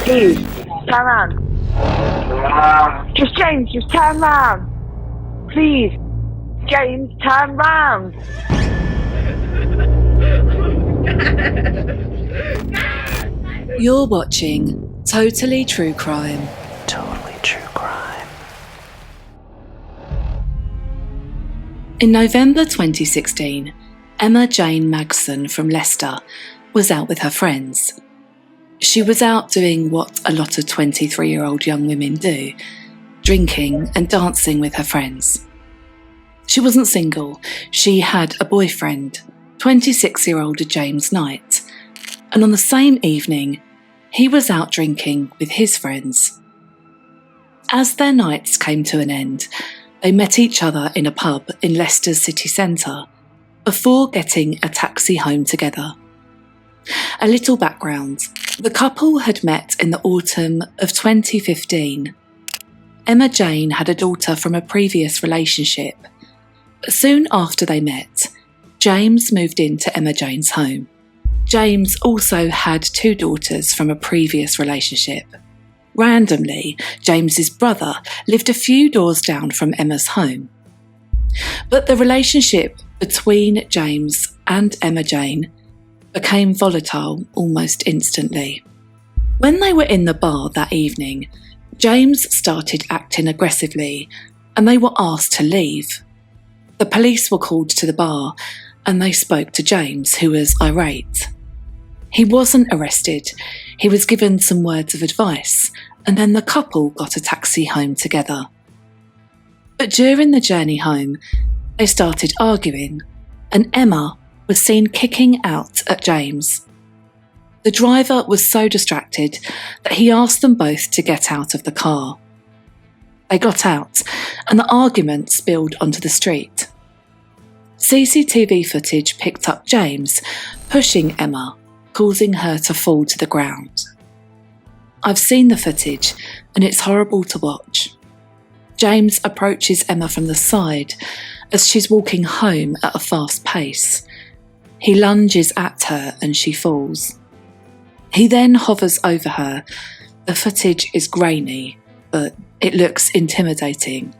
Please, turn around. James, just turn around. Please, James, turn round. You're watching Totally True Crime. Totally True Crime. In November 2016, Emma-Jayne Magson from Leicester was out with her friends. She was out doing what a lot of 23-year-old young women do, drinking and dancing with her friends. She wasn't single, she had a boyfriend, 26-year-old James Knight, and on the same evening, he was out drinking with his friends. As their nights came to an end, they met each other in a pub in Leicester's city centre before getting a taxi home together. A little background. The couple had met in the autumn of 2015. Emma-Jayne had a daughter from a previous relationship. But soon after they met, James moved into Emma-Jayne's home. James also had 2 daughters from a previous relationship. Randomly, James's brother lived a few doors down from Emma's home. But the relationship between James and Emma-Jayne became volatile almost instantly. When they were in the bar that evening, James started acting aggressively and they were asked to leave. The police were called to the bar and they spoke to James, who was irate. He wasn't arrested, he was given some words of advice, and then the couple got a taxi home together. But during the journey home, they started arguing, and Emma was seen kicking out at James. The driver was so distracted that he asked them both to get out of the car. They got out, and the argument spilled onto the street. CCTV footage picked up James pushing Emma, causing her to fall to the ground. I've seen the footage, and it's horrible to watch. James approaches Emma from the side as she's walking home at a fast pace. He lunges at her and she falls. He then hovers over her. The footage is grainy, but it looks intimidating.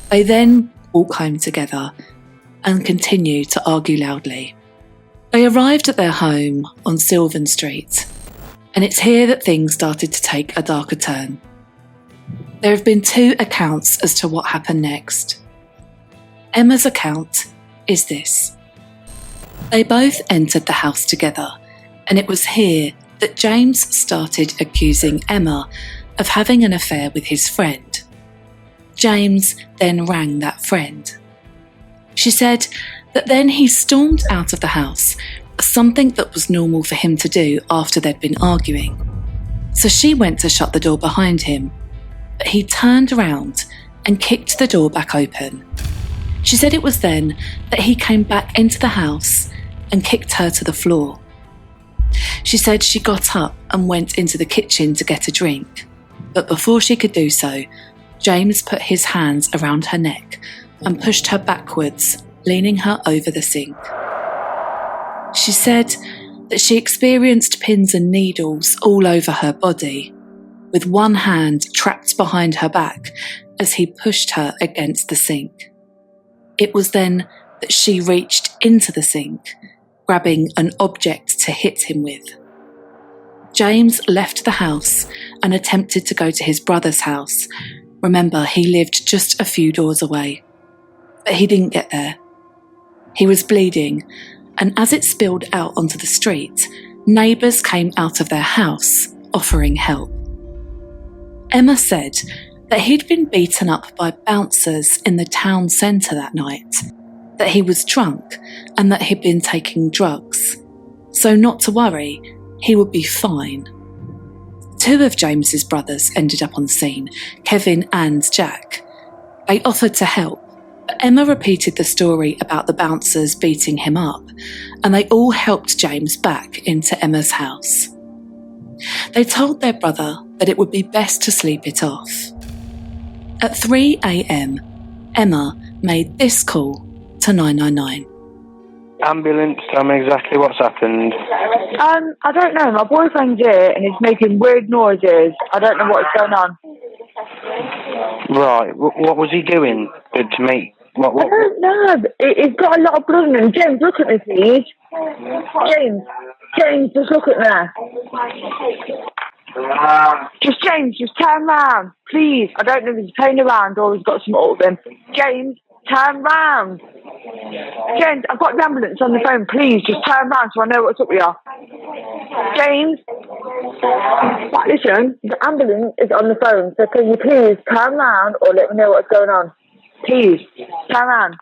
They then walk home together and continue to argue loudly. They arrived at their home on Sylvan Street, and it's here that things started to take a darker turn. There have been 2 accounts as to what happened next. Emma's account is this. They both entered the house together, and it was here that James started accusing Emma of having an affair with his friend. James then rang that friend. She said that then he stormed out of the house, something that was normal for him to do after they'd been arguing. So she went to shut the door behind him, but he turned around and kicked the door back open. She said it was then that he came back into the house and kicked her to the floor. She said she got up and went into the kitchen to get a drink, but before she could do so, James put his hands around her neck and pushed her backwards, leaning her over the sink. She said that she experienced pins and needles all over her body, with one hand trapped behind her back as he pushed her against the sink. It was then that she reached into the sink, grabbing an object to hit him with. James left the house and attempted to go to his brother's house. Remember, he lived just a few doors away. But he didn't get there. He was bleeding, and as it spilled out onto the street, neighbours came out of their house, offering help. Emma said that he'd been beaten up by bouncers in the town centre that night, that he was drunk and that he'd been taking drugs. So not to worry, he would be fine. 2 of James's brothers ended up on scene, Kevin and Jack. They offered to help, but Emma repeated the story about the bouncers beating him up, and they all helped James back into Emma's house. They told their brother that it would be best to sleep it off. At 3 a.m, Emma made this call to 999. Ambulance, tell me exactly what's happened. I don't know. My boyfriend's here and he's making weird noises. I don't know what's going on. Right, what was he doing to make... I don't know. He's got a lot of blood in him. James, look at me, please. James, just look at me. James, just turn round, please. I don't know if he's playing around or he's got some up with him. James, turn round. James, I've got the ambulance on the phone. Please, just turn round so I know what's up with you. James, right, listen, the ambulance is on the phone, so can you please turn round or let me know what's going on? Please, turn round.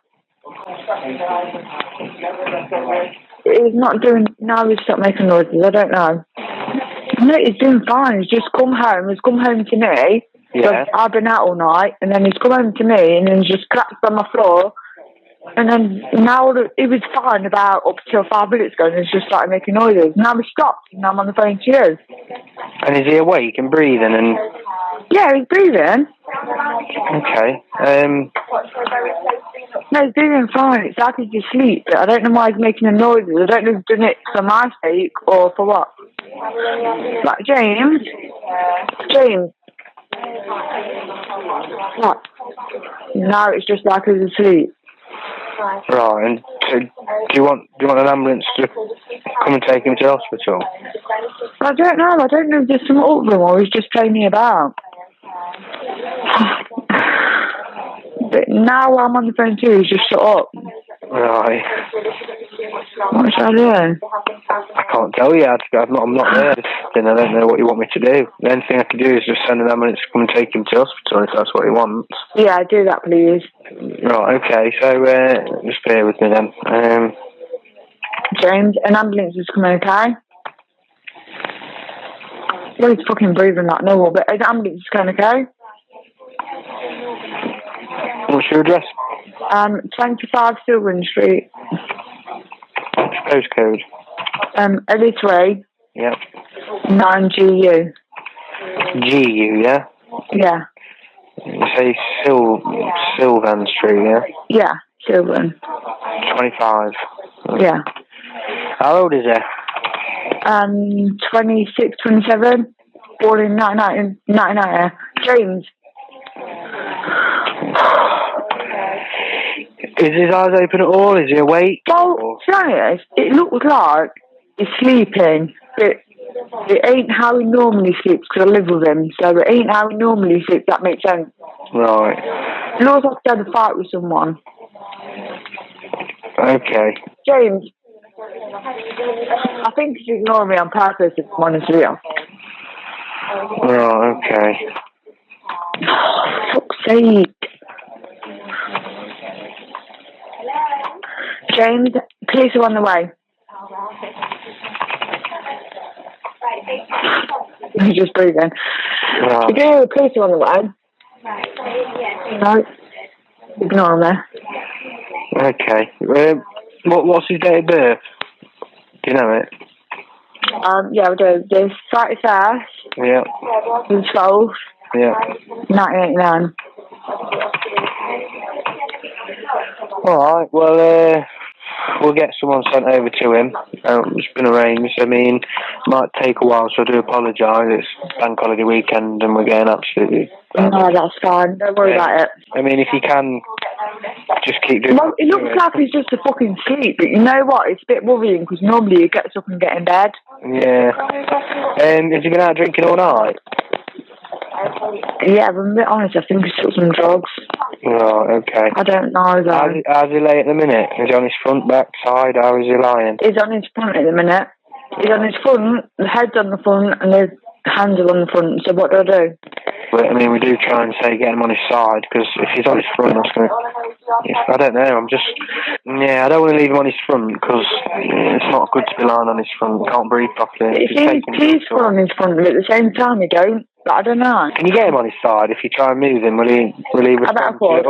He's not doing... Now he's stopped making noises. I don't know. No, he's doing fine. He's just come home. He's come home to me. Yeah. So I've been out all night, and then he's come home to me, and then he's just collapsed on my floor. And then now he was fine about up till 5 minutes ago, and he's just started making noises. Now he stopped, and now I'm on the phone to you. And is he awake and breathing and... Yeah, he's breathing. Okay. No, he's breathing fine. It's like he's asleep, but I don't know why he's making the noises. I don't know if he's doing it for my sake or for what. Like, James? What? No, it's just like he's asleep. Right, and so do you want an ambulance to come and take him to the hospital? I don't know. I don't know if there's some up with him or he's just playing me about. But now I'm on the phone too, he's just shut up. Right. What should I do? I can't tell you. I'm not there. Then I don't know what you want me to do. The only thing I can do is just send an ambulance to come and take him to the hospital if that's what he wants. Yeah, do that, please. Right, okay. So, just bear with me then. James, an ambulance is coming, okay? Well, he's fucking breathing like normal, but an ambulance is coming, okay? What's your address? 25 Sylvan Street. What's your postcode? LE3. Yep. 9GU. GU, yeah? Yeah. You say Sylvan Street, yeah? Yeah, Sylvan. 25. Yeah. How old is he? 26, 27. Born in 1990. James. Is his eyes open at all? Is he awake? Well, to be honest, it looks like he's sleeping, but it ain't how he normally sleeps because I live with him, so it ain't how he normally sleeps, that makes sense. Right. He looks like he had a fight with someone. Okay. James, I think he's ignoring me on purpose, if I'm honest with you. Right, okay. Fuck's sake. James, police are on the way. He's just breathing. Right. You know the police are on the way? No. Ignore me. Okay. What's his date of birth? Do you know it? Yeah, we'll do this. 31st. Yeah. The 12th. Yeah. 1989. Alright, well, we'll get someone sent over to him. It's been arranged. I mean, it might take a while, so I do apologise. It's bank holiday weekend and we're getting absolutely... No, that's fine. Don't worry about it. I mean, if you can, just keep doing... Well, it looks like he's just a fucking sleep, but you know what? It's a bit worrying because normally he gets up and get in bed. Yeah. Has he been out drinking all night? Yeah, but I'm a bit honest, I think he took some drugs. Right, okay. I don't know, though. How's he lay at the minute? Is he on his front, back, side? How is he lying? He's on his front at the minute. He's on his front, the head's on the front, and the hands are on the front, so what do I do? But, I mean, we do try and say get him on his side, because if he's on his front, that's going to... I don't know, I don't want to leave him on his front, because it's not good to be lying on his front. He can't breathe properly. It seems peaceful on his front, but at the same time, he don't. But I don't know. Can you get him on his side? If you try and move him, will he I better call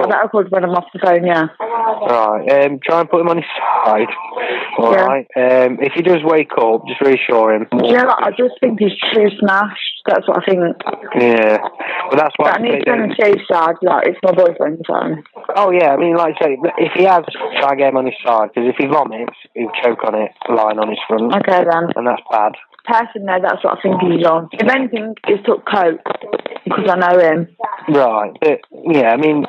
when I'm off the phone, yeah. Right, try and put him on his side. Alright. If he does wake up, just reassure him. Yeah, I just think he's too smashed. That's what I think. Yeah. But that's why I need to be on the safe side, like, it's my boyfriend's phone. Oh, yeah, I mean, like I say, if he has, try and get him on his side, because if he vomits, he'll choke on it, lying on his front. Okay, then. And that's bad. Personally, that's what I think he's on. If anything, he's took coke, because I know him. Right, but, yeah, I mean,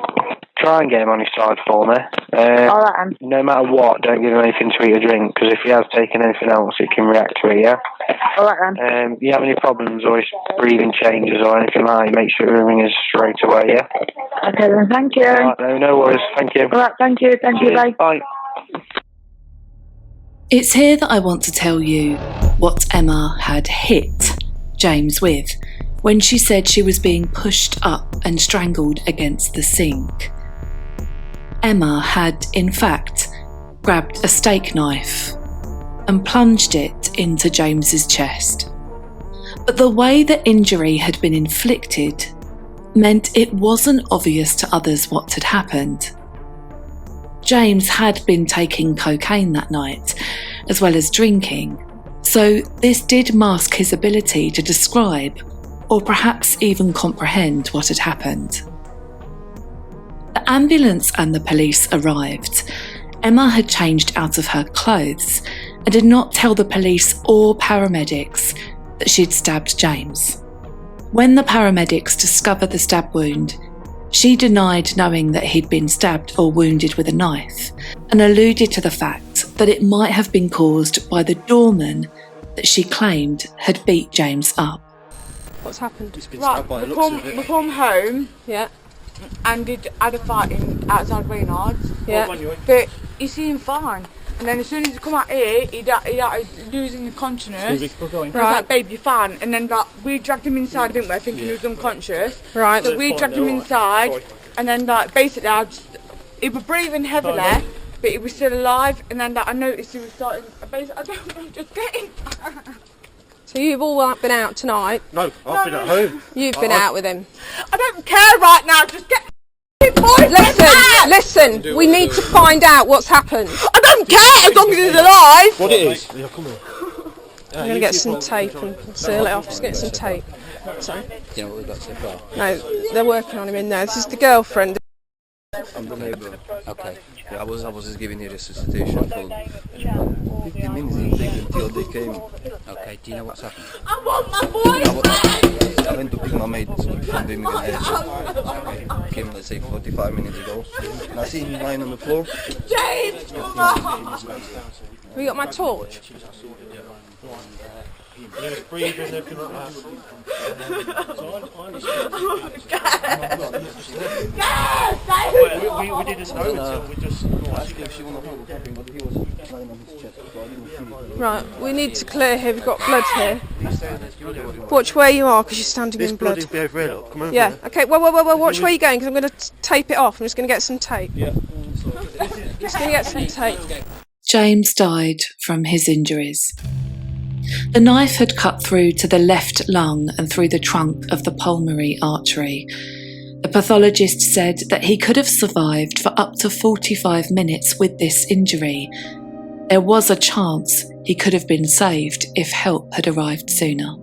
try and get him on his side for me. Alright, no matter what, don't give him anything to eat or drink, because if he has taken anything else, it can react to it, yeah? Alright, then. If you have any problems or his breathing changes or anything like that, make sure you ring us straight away, yeah? Okay, then, thank you. Alright, no worries, thank you. Alright, thank you, bye. Bye. It's here that I want to tell you what Emma had hit James with when she said she was being pushed up and strangled against the sink. Emma had, in fact, grabbed a steak knife and plunged it into James's chest. But the way the injury had been inflicted meant it wasn't obvious to others what had happened. James had been taking cocaine that night, as well as drinking, so this did mask his ability to describe or perhaps even comprehend what had happened. The ambulance and the police arrived. Emma had changed out of her clothes and did not tell the police or paramedics that she'd stabbed James. When the paramedics discovered the stab wound, she denied knowing that he'd been stabbed or wounded with a knife and alluded to the fact that it might have been caused by the doorman that she claimed had beat James up. What's happened? Right, we come home, Yeah. and he had a fight outside Reynard's. Yeah. But he seemed fine. And then as soon as he come out here, he started losing his consciousness. I was like, babe, you're fine. And then we dragged him inside, didn't we, thinking he was unconscious. Right. So we dragged him inside, and then basically he was breathing heavily, but he was still alive. And then I noticed he was starting, basically, I don't know, just getting. So you've all been out tonight? No, I've been at home. You've been out with him? I don't care right now, just get Listen, we need to find out what's happened. I don't care as long as he's alive. What it is? Yeah, come here. I'm going to get some tape and seal it off. Just get some tape. Sorry. You know what we've got so far? No, they're working on him in there. This is the girlfriend. I'm the neighbour. Okay. Yeah, I was just giving you resuscitation for 15 minutes until they came. Okay, do you know what's happened? I want my boy. I went to pick my mate from Birmingham Airport. Came, let's say, 45 minutes ago. And I see him lying on the floor. James, come on. Have you got my torch? He was breathing, everything like that. We didn't know until we just... I asked her if she wanted to hold something, but he was lying on his chest, so I didn't feel it. Right, we need to clear here. We've got blood here. Watch where you are, because you're standing This in blood. blood is being red up. Come over Yeah, there. okay, well, watch where you're going, because I'm going to tape it off. I'm just going to get some tape. Yeah. Just going to get some tape. James died from his injuries. The knife had cut through to the left lung and through the trunk of the pulmonary artery. The pathologist said that he could have survived for up to 45 minutes with this injury. There was a chance he could have been saved if help had arrived sooner.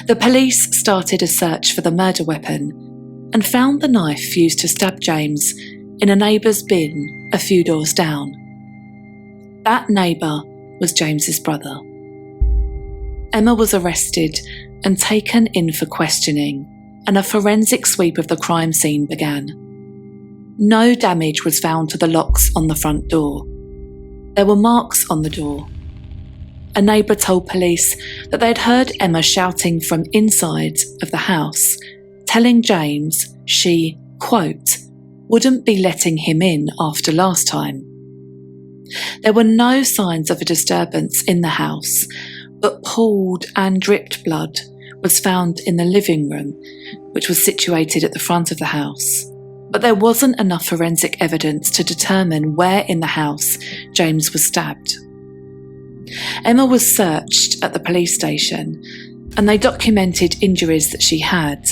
The police started a search for the murder weapon and found the knife used to stab James in a neighbour's bin a few doors down. That neighbour was James's brother. Emma was arrested and taken in for questioning, and a forensic sweep of the crime scene began. No damage was found to the locks on the front door. There were marks on the door. A neighbour told police that they'd heard Emma shouting from inside of the house, telling James she, quote, wouldn't be letting him in after last time. There were no signs of a disturbance in the house, but pooled and dripped blood was found in the living room, which was situated at the front of the house. But there wasn't enough forensic evidence to determine where in the house James was stabbed. Emma was searched at the police station, and they documented injuries that she had.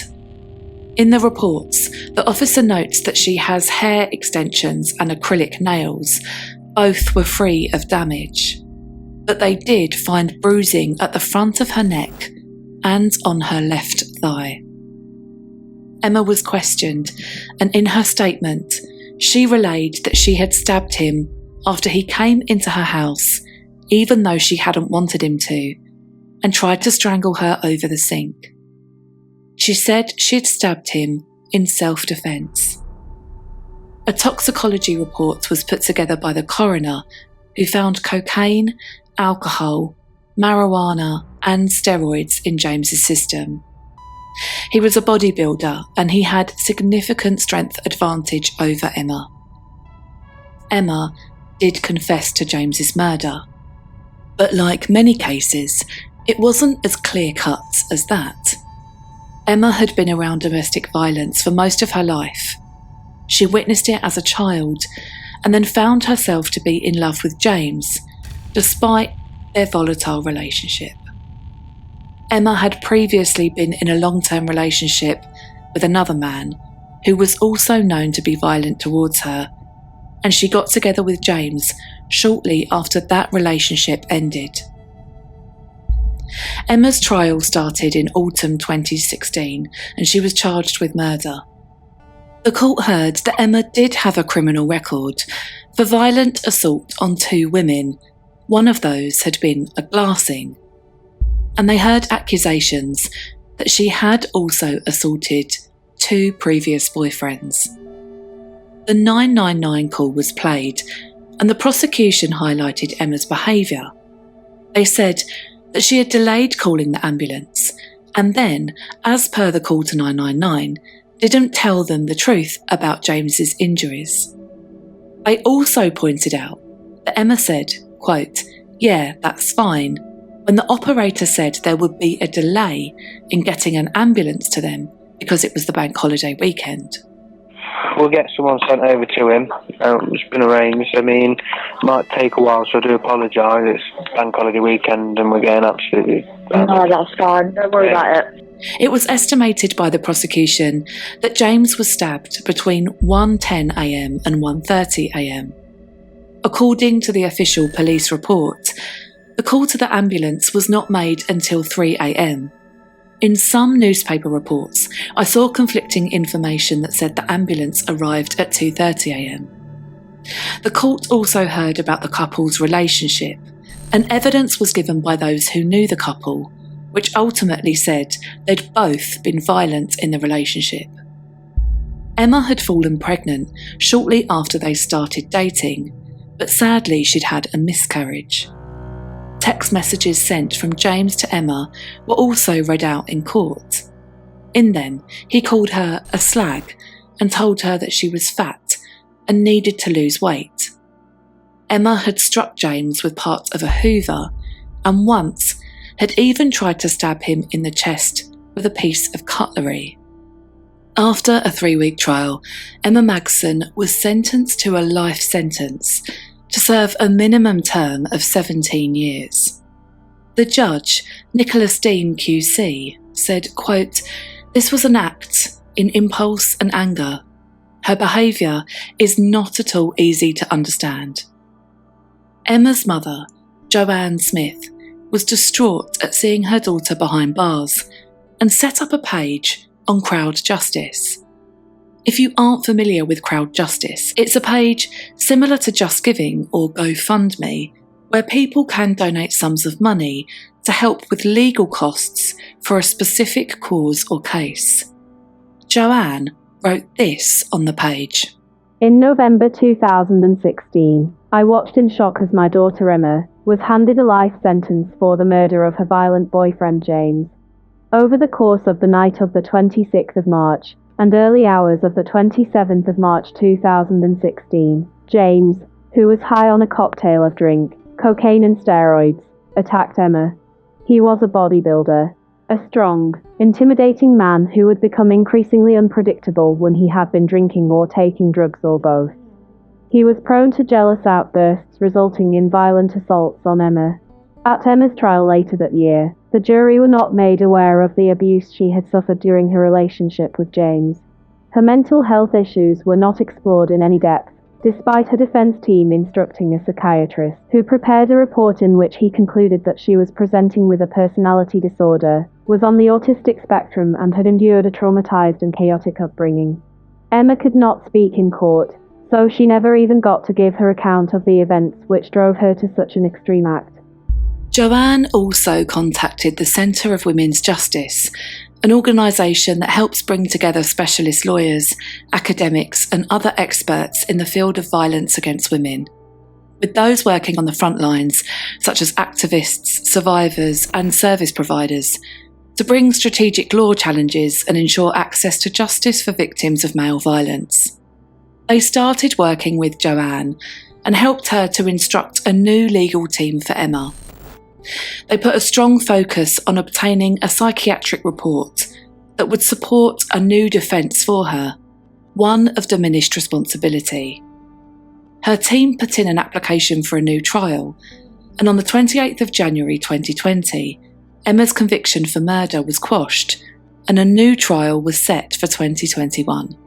In the reports, the officer notes that she has hair extensions and acrylic nails. Both were free of damage, but they did find bruising at the front of her neck and on her left thigh. Emma was questioned, and in her statement, she relayed that she had stabbed him after he came into her house, even though she hadn't wanted him to, and tried to strangle her over the sink. She said she had stabbed him in self-defence. A toxicology report was put together by the coroner, who found cocaine, alcohol, marijuana and steroids in James's system. He was a bodybuilder and he had significant strength advantage over Emma. Emma did confess to James's murder, but like many cases, it wasn't as clear-cut as that. Emma had been around domestic violence for most of her life. She witnessed it as a child and then found herself to be in love with James, despite their volatile relationship. Emma had previously been in a long-term relationship with another man who was also known to be violent towards her, and she got together with James shortly after that relationship ended. Emma's trial started in autumn 2016 and she was charged with murder. The court heard that Emma did have a criminal record for violent assault on 2 women. One of those had been a glassing. And they heard accusations that she had also assaulted 2 previous boyfriends. The 999 call was played and the prosecution highlighted Emma's behaviour. They said that she had delayed calling the ambulance and then, as per the call to 999, didn't tell them the truth about James's injuries. They also pointed out that Emma said, quote, "Yeah, that's fine," when the operator said there would be a delay in getting an ambulance to them because it was the bank holiday weekend. We'll get someone sent over to him. It's been arranged. I mean, it might take a while, so I do apologise. It's bank holiday weekend and we're getting absolutely... No, that's fine. Don't worry about it. It was estimated by the prosecution that James was stabbed between 1:10am and 1:30am. According to the official police report, the call to the ambulance was not made until 3am. In some newspaper reports, I saw conflicting information that said the ambulance arrived at 2:30am. The court also heard about the couple's relationship, and evidence was given by those who knew the couple, which ultimately said they'd both been violent in the relationship. Emma had fallen pregnant shortly after they started dating, but sadly she'd had a miscarriage. Text messages sent from James to Emma were also read out in court. In them, he called her a slag and told her that she was fat and needed to lose weight. Emma had struck James with parts of a hoover and once had even tried to stab him in the chest with a piece of cutlery. After a 3-week trial, Emma Magson was sentenced to a life sentence to serve a minimum term of 17 years. The judge, Nicholas Dean QC, said, quote, "This was an act in impulse and anger. Her behaviour is not at all easy to understand." Emma's mother, Joanne Smith, was distraught at seeing her daughter behind bars and set up a page on Crowd Justice. If you aren't familiar with Crowd Justice, it's a page similar to Just Giving or GoFundMe, where people can donate sums of money to help with legal costs for a specific cause or case. Joanne wrote this on the page. In November 2016, I watched in shock as my daughter Emma was handed a life sentence for the murder of her violent boyfriend James. Over the course of the night of the 26th of March and early hours of the 27th of March 2016, James, who was high on a cocktail of drink, cocaine and steroids, attacked Emma. He was a bodybuilder, a strong, intimidating man who would become increasingly unpredictable when he had been drinking or taking drugs or both. He was prone to jealous outbursts resulting in violent assaults on Emma. At Emma's trial later that year, The jury were not made aware of the abuse she had suffered during her relationship with James. Her mental health issues were not explored in any depth, despite her defense team instructing a psychiatrist, who prepared a report in which he concluded that she was presenting with a personality disorder, was on the autistic spectrum, and had endured a traumatized and chaotic upbringing. Emma could not speak in court, so she never even got to give her account of the events which drove her to such an extreme act. Joanne also contacted the Centre of Women's Justice, an organisation that helps bring together specialist lawyers, academics and other experts in the field of violence against women, with those working on the front lines, such as activists, survivors and service providers, to bring strategic law challenges and ensure access to justice for victims of male violence. They started working with Joanne and helped her to instruct a new legal team for Emma. They put a strong focus on obtaining a psychiatric report that would support a new defence for her, one of diminished responsibility. Her team put in an application for a new trial, and on the 28th of January 2020, Emma's conviction for murder was quashed, and a new trial was set for 2021.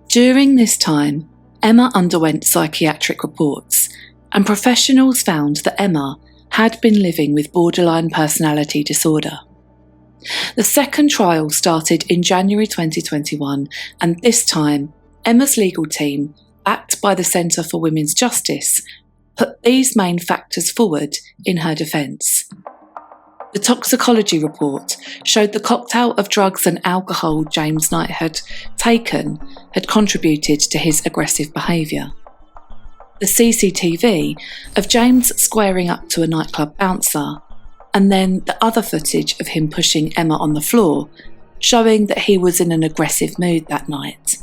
During this time, Emma underwent psychiatric reports, and professionals found that Emma had been living with borderline personality disorder. The second trial started in January 2021, and this time, Emma's legal team, backed by the Centre for Women's Justice, put these main factors forward in her defence. The toxicology report showed the cocktail of drugs and alcohol James Knight had taken had contributed to his aggressive behaviour. The CCTV of James squaring up to a nightclub bouncer, and then the other footage of him pushing Emma on the floor, showing that he was in an aggressive mood that night.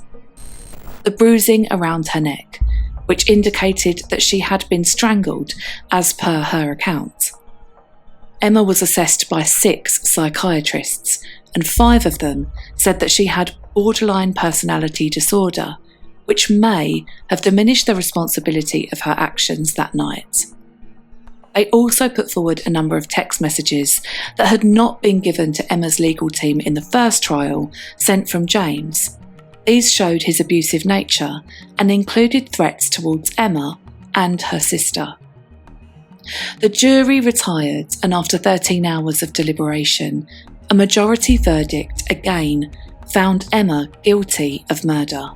The bruising around her neck, which indicated that she had been strangled as per her account. Emma was assessed by 6 psychiatrists, and 5 of them said that she had borderline personality disorder, which may have diminished the responsibility of her actions that night. They also put forward a number of text messages that had not been given to Emma's legal team in the first trial, sent from James. These showed his abusive nature and included threats towards Emma and her sister. The jury retired, and after 13 hours of deliberation, a majority verdict again found Emma guilty of murder.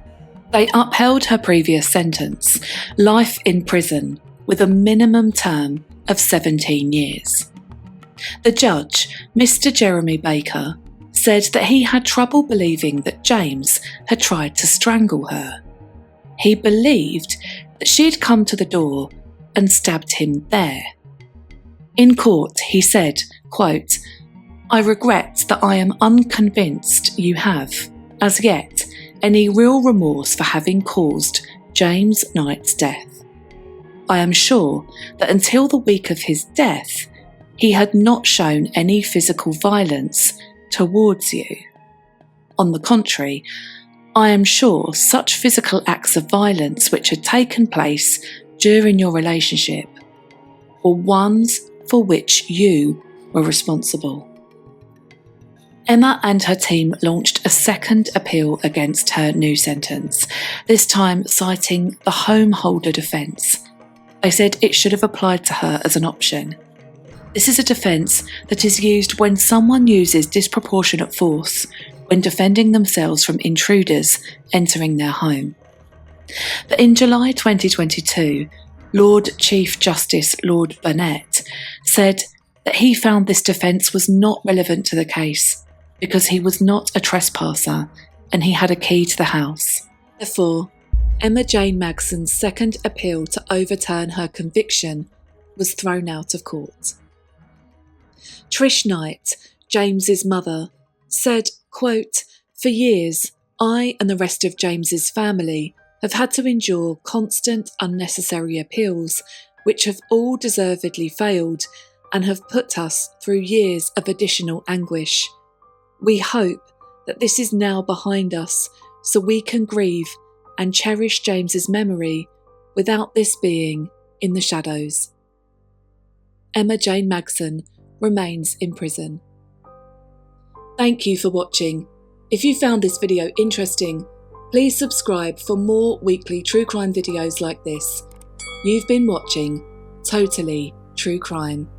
They upheld her previous sentence, life in prison, with a minimum term of 17 years. The judge, Mr. Jeremy Baker, said that he had trouble believing that James had tried to strangle her. He believed that she had come to the door and stabbed him there. In court, he said, quote, "I regret that I am unconvinced you have, as yet, any real remorse for having caused James Knight's death. I am sure that until the week of his death, he had not shown any physical violence towards you. On the contrary, I am sure such physical acts of violence which had taken place during your relationship were ones for which you were responsible." Emma and her team launched a second appeal against her new sentence, this time citing the home holder defence. They said it should have applied to her as an option. This is a defence that is used when someone uses disproportionate force when defending themselves from intruders entering their home. But in July 2022, Lord Chief Justice Lord Burnett said that he found this defence was not relevant to the case because he was not a trespasser and he had a key to the house. Therefore, Emma-Jayne Magson's second appeal to overturn her conviction was thrown out of court. Trish Knight, James's mother, said, quote, "For years, I and the rest of James's family have had to endure constant unnecessary appeals which have all deservedly failed and have put us through years of additional anguish. We hope that this is now behind us so we can grieve and cherish James's memory without this being in the shadows." Emma-Jayne Magson remains in prison. Thank you for watching. If you found this video interesting, please subscribe for more weekly true crime videos like this. You've been watching Totally True Crime.